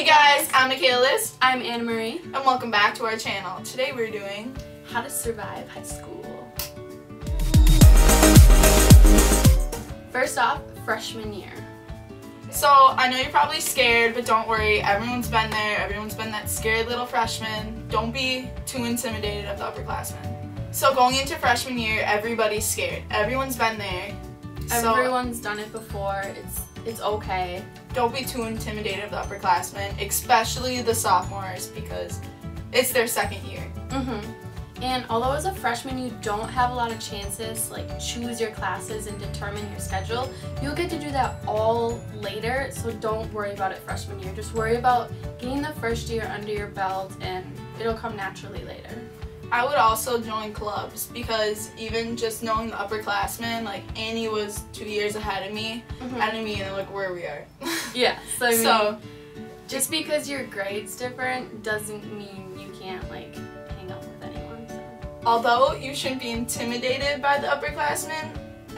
Hey guys, I'm Michaela. I'm Annemarie. And welcome back to our channel. Today we're doing How to Survive High School. First off, freshman year. So, I know you're probably scared, but don't worry. Everyone's been there. Everyone's been that scared little freshman. Don't be too intimidated of the upperclassmen. So, going into freshman year, everybody's scared. Everyone's been there. Everyone's done it before. It's okay. Don't be too intimidated of the upperclassmen, especially the sophomores, because it's their second year. And although as a freshman you don't have a lot of chances, like choose your classes and determine your schedule, you'll get to do that all later, so don't worry about it freshman year. Just worry about getting the first year under your belt and it'll come naturally later. I would also join clubs because even just knowing the upperclassmen, like Annie was 2 years ahead of me, and look where we are. Yeah, so I mean, just because your grade's different doesn't mean you can't like hang out with anyone. So. Although you shouldn't be intimidated by the upperclassmen,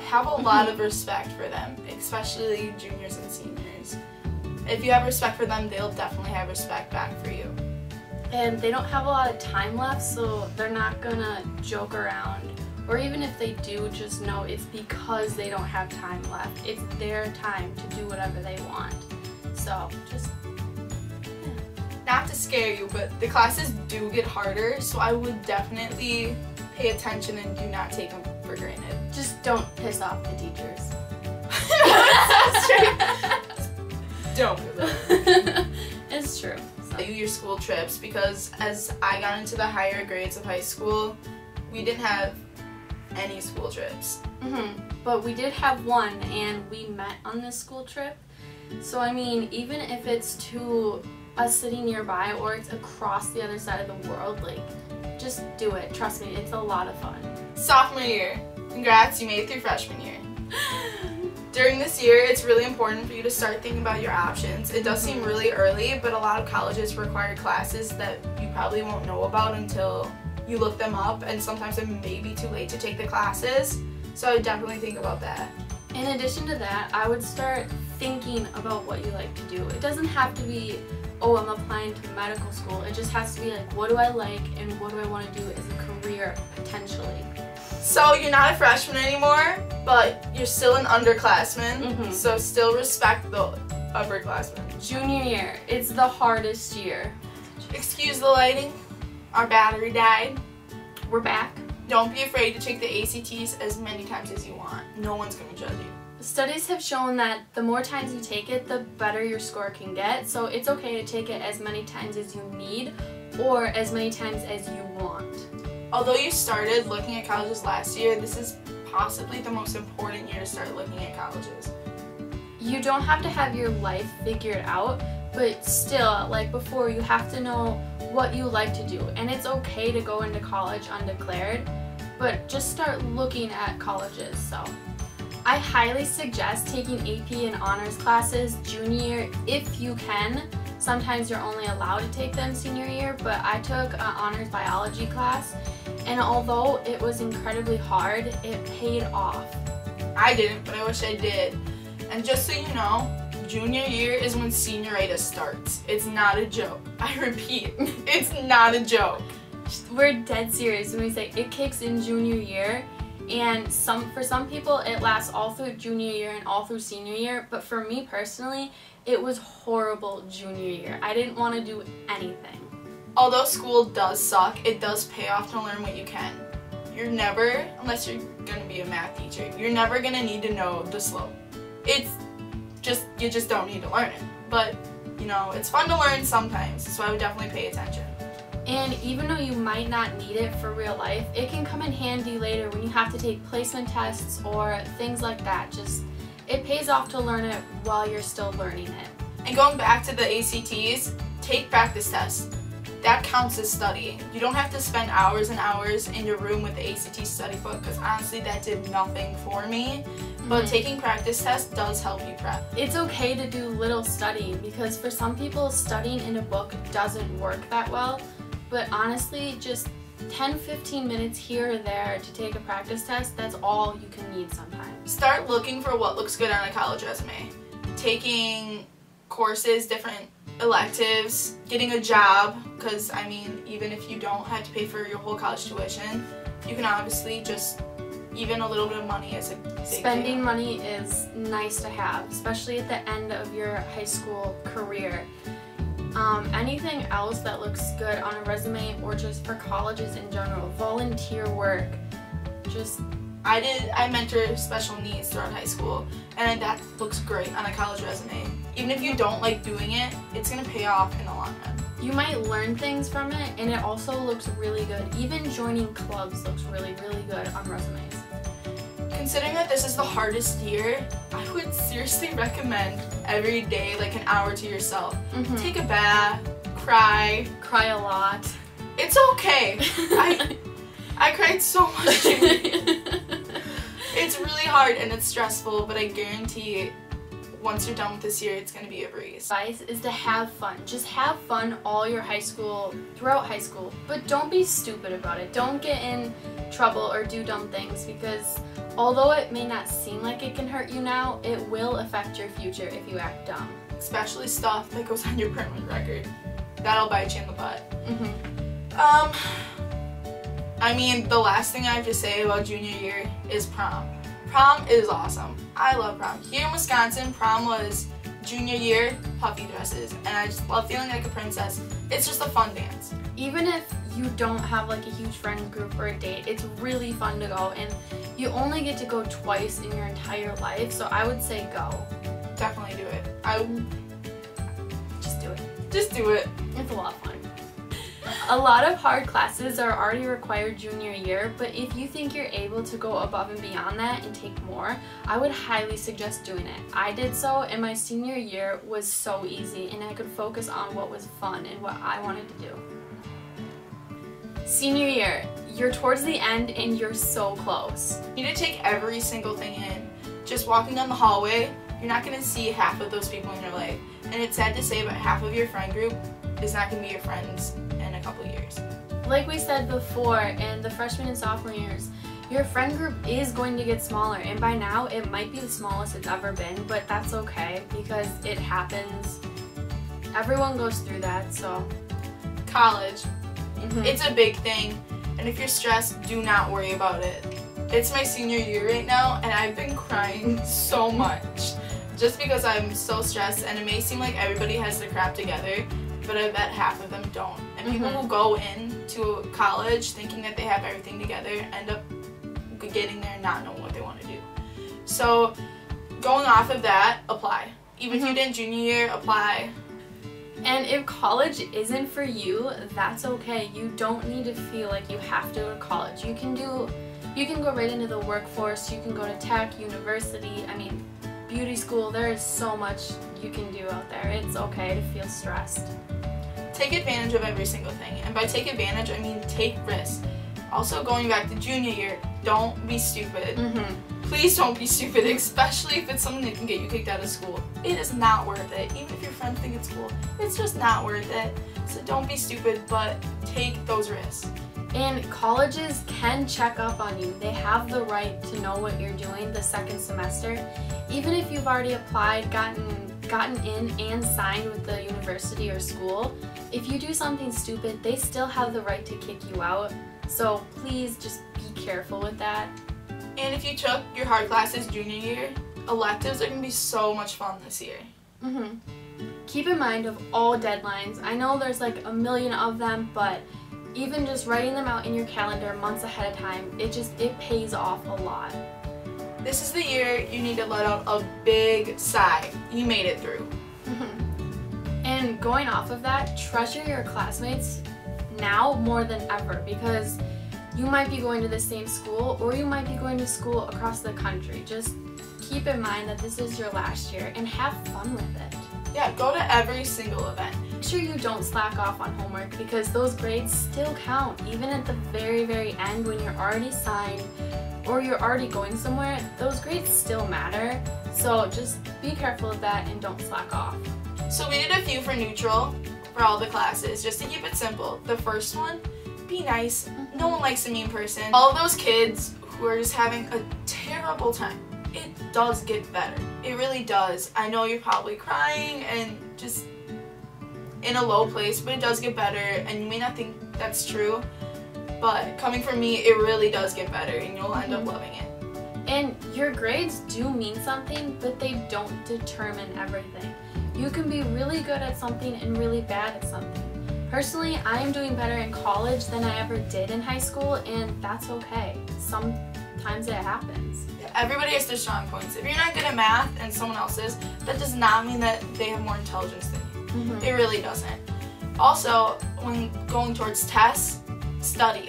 have a lot of respect for them, especially juniors and seniors. If you have respect for them, they'll definitely have respect back for you. And they don't have a lot of time left, so they're not gonna joke around. Or even if they do, just know it's because they don't have time left. It's their time to do whatever they want. So, just, yeah. Not to scare you, but the classes do get harder, so I would definitely pay attention and do not take them for granted. Just don't piss off the teachers. That's true. Don't do that. It's true. Do your school trips, because as I got into the higher grades of high school, we didn't have any school trips. But we did have one, and we met on this school trip. So I mean, even if it's to a city nearby or it's across the other side of the world, like, just do it. Trust me, it's a lot of fun. Sophomore year. Congrats, you made it through freshman year. During this year, it's really important for you to start thinking about your options. It does seem really early, but a lot of colleges require classes that you probably won't know about until you look them up, and sometimes it may be too late to take the classes, so I would definitely think about that. In addition to that, I would start thinking about what you like to do. It doesn't have to be, oh, I'm applying to medical school. It just has to be like, what do I like and what do I want to do as a career, potentially. So you're not a freshman anymore, but you're still an underclassman, so still respect the upperclassmen. Junior year, it's the hardest year. Excuse the lighting, our battery died. We're back. Don't be afraid to take the ACTs as many times as you want. No one's going to judge you. Studies have shown that the more times you take it, the better your score can get, so it's okay to take it as many times as you need or as many times as you want. Although you started looking at colleges last year, this is possibly the most important year to start looking at colleges. You don't have to have your life figured out, but still, like before, you have to know what you like to do. And it's okay to go into college undeclared, but just start looking at colleges. So I highly suggest taking AP and honors classes junior year if you can. Sometimes you're only allowed to take them senior year, but I took an honors biology class, and although it was incredibly hard, it paid off. I didn't, but I wish I did. And just so you know, junior year is when senioritis starts. It's not a joke. I repeat, it's not a joke. We're dead serious when we say it kicks in junior year, and for some people it lasts all through junior year and all through senior year, but for me personally, it was horrible junior year. I didn't want to do anything. Although school does suck, it does pay off to learn what you can. You're never, unless you're going to be a math teacher, you're never going to need to know the slope. You just don't need to learn it. But, you know, it's fun to learn sometimes, so I would definitely pay attention. And even though you might not need it for real life, it can come in handy later when you have to take placement tests or things like that. It pays off to learn it while you're still learning it. And going back to the ACTs, take practice tests. That counts as studying. You don't have to spend hours and hours in your room with the ACT study book, because honestly that did nothing for me. But taking practice tests does help you prep. It's okay to do little studying, because for some people studying in a book doesn't work that well. But honestly, just 10-15 minutes here or there to take a practice test, that's all you can need sometimes. Start looking for what looks good on a college resume. Taking courses, different electives, getting a job, because I mean, even if you don't have to pay for your whole college tuition, you can obviously just, even a little bit of money is a big Spending deal. money is nice to have, especially at the end of your high school career. Anything else that looks good on a resume or just for colleges in general, volunteer work, just... I mentored special needs throughout high school, and that looks great on a college resume. Even if you don't like doing it, it's going to pay off in the long run. You might learn things from it, and it also looks really good. Even joining clubs looks really, really good on resumes. Considering that this is the hardest year, I would seriously recommend every day like an hour to yourself. Take a bath, cry a lot. It's okay. I cried so much. It's really hard and it's stressful, but I guarantee once you're done with this year, it's going to be a breeze. Advice is to have fun. Just have fun all your throughout high school, but don't be stupid about it. Don't get in trouble or do dumb things, because although it may not seem like it can hurt you now, it will affect your future if you act dumb. Especially stuff that goes on your permanent record. That'll bite you in the butt. I mean, the last thing I have to say about junior year is prom. Prom is awesome. I love prom. Here in Wisconsin, prom was junior year puffy dresses, and I just love feeling like a princess. It's just a fun dance. Even if you don't have like a huge friend group or a date, it's really fun to go, and you only get to go twice in your entire life, so I would say go. Definitely do it. Just do it. Just do it. It's a lot of fun. A lot of hard classes are already required junior year, but if you think you're able to go above and beyond that and take more, I would highly suggest doing it. I did so, and my senior year was so easy, and I could focus on what was fun and what I wanted to do. Senior year, you're towards the end and you're so close. You need to take every single thing in. Just walking down the hallway, you're not going to see half of those people in your life. And it's sad to say, but half of your friend group is not going to be your friends in a couple years. Like we said before, in the freshman and sophomore years, your friend group is going to get smaller, and by now it might be the smallest it's ever been, but that's okay because it happens. Everyone goes through that, so. College. It's a big thing, and if you're stressed, do not worry about it. It's my senior year right now, and I've been crying so much just because I'm so stressed, and it may seem like everybody has their crap together, but I bet half of them don't. And people who go into college thinking that they have everything together end up getting there and not knowing what they want to do. So going off of that, apply. Even if you didn't junior year, apply. And if college isn't for you, that's okay. You don't need to feel like you have to go to college. You can go right into the workforce, you can go to tech, university, I mean, beauty school. There is so much you can do out there. It's okay to feel stressed. Take advantage of every single thing. And by take advantage, I mean take risks. Also, going back to junior year, don't be stupid. Please don't be stupid, especially if it's something that can get you kicked out of school. It is not worth it. Even if your friends think it's cool, it's just not worth it. So don't be stupid, but take those risks. And colleges can check up on you. They have the right to know what you're doing the second semester. Even if you've already applied, gotten in and signed with the university or school, if you do something stupid, they still have the right to kick you out. So please just be careful with that. And if you took your hard classes junior year, electives are going to be so much fun this year. Keep in mind of all deadlines. I know there's like a million of them, but even just writing them out in your calendar months ahead of time, it pays off a lot. This is the year you need to let out a big sigh. You made it through. And going off of that, treasure your classmates now more than ever, because you might be going to the same school or you might be going to school across the country. Just keep in mind that this is your last year and have fun with it. Yeah, go to every single event. Make sure you don't slack off on homework, because those grades still count. Even at the very, very end when you're already signed or you're already going somewhere, those grades still matter. So just be careful of that and don't slack off. So we did a few for neutral for all the classes, just to keep it simple. The first one, be nice. No one likes a mean person. All of those kids who are just having a terrible time, it does get better. It really does. I know you're probably crying and just in a low place, but it does get better, and you may not think that's true, but coming from me, it really does get better, and you'll end up loving it. And your grades do mean something, but they don't determine everything. You can be really good at something and really bad at something. Personally, I am doing better in college than I ever did in high school, and that's okay. Sometimes it happens. Everybody has their strong points. If you're not good at math and someone else is, that does not mean that they have more intelligence than you. It really doesn't. Also, when going towards tests, study.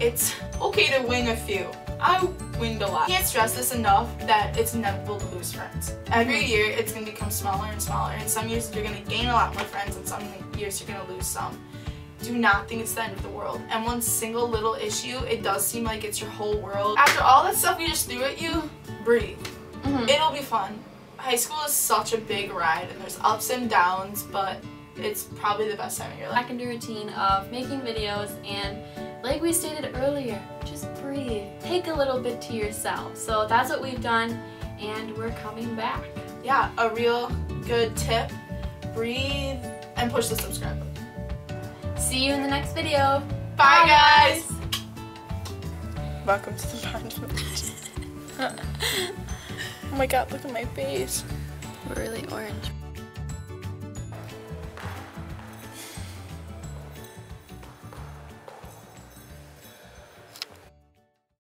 It's okay to wing a few. I winged a lot. I can't stress this enough that it's inevitable to lose friends. Every year it's going to become smaller and smaller, and some years you're going to gain a lot more friends and some years you're going to lose some. Do not think it's the end of the world. And one single little issue, it does seem like it's your whole world. After all that stuff we just threw at you, breathe. It'll be fun. High school is such a big ride, and there's ups and downs, but it's probably the best time of your life. Back into routine of making videos, and like we stated earlier, just breathe. Take a little bit to yourself. So that's what we've done, and we're coming back. Yeah, a real good tip. Breathe and push the subscribe button. See you in the next video. Bye, guys! Welcome to the podcast. Oh my god, look at my face. We're really orange.